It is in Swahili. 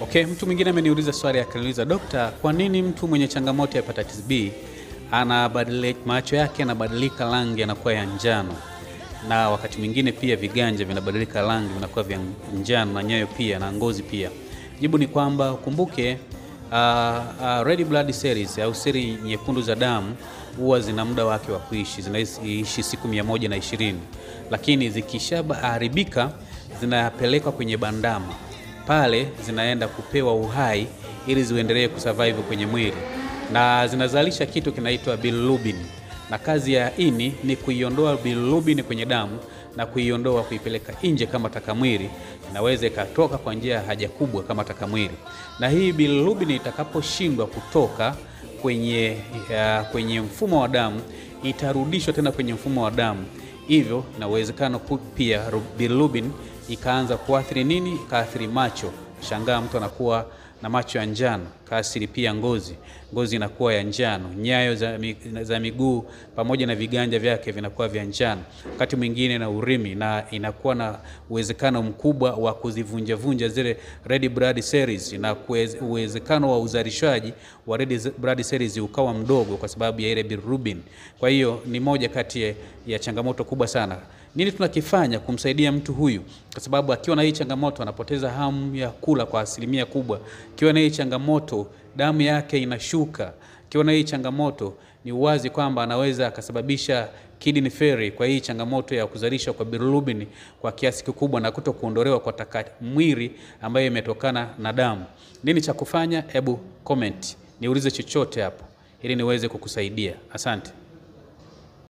Okay, mtu mwingine ameniuliza swali akaniuliza, "Dokta, kwa nini mtu mwenye changamoto ya hepatitis B anabadilika macho yake yanabadilika rangi yanakuwa ya njano na wakati mwingine pia viganja vinabadilika rangi vinakuwa vya njano na nyayo pia na ngozi pia?" Jibu ni kwamba ukumbuke red blood cells au seli nyekundu za damu huwa zina muda wake wa kuishi, zinaishi siku 120, lakini zikishaharibika zinapelekwa kwenye bandama. Pale zinaenda kupewa uhai ili ziendelee kusurvive kwenye mwili, na zinazalisha kitu kinaitwa bilirubin, na kazi ya ini ni kuiondoa bilirubin kwenye damu na kuiondoa kuipeleka nje kama takamwili, inaweza ikatoka kwa njia ya haja kubwa kama takamwili. Na hii bilirubin itakaposhindwa kutoka kwenye mfumo wa damu itarudishwa tena kwenye mfumo wa damu, hivyo na uwezekano pia bilirubin ikaanza kuathiri nini? Kaathiri macho. Shangaa mtu anakuwa na macho ya njano, kaathiri pia ngozi inakuwa ya njano, nyayo za miguu pamoja na viganja vyake vinakuwa vya njano, wakati mwingine na urimi, na inakuwa na uwezekano mkubwa wa kuzivunja zile red blood cells, na uwezekano wa uzalishaji wa red blood cells ukawa mdogo kwa sababu ya ile bilirubin. Kwa hiyo ni moja kati ya changamoto kubwa sana. Nini tunakifanya kumsaidia mtu huyu? Kwa sababu akiwa na hii changamoto anapoteza hamu ya kula kwa asilimia kubwa. Akiwa na hii changamoto damu yake inashuka. Akiwa na hii changamoto ni wazi kwamba anaweza akasababisha kidney failure kwa hii changamoto ya kuzalisha kwa bilirubin kwa kiasi kikubwa na kutokuondolewa kwa taka mwili ambayo imetokana na damu. Nini cha kufanya? Hebu comment, niulize chochote hapo ili niweze kukusaidia. Asante.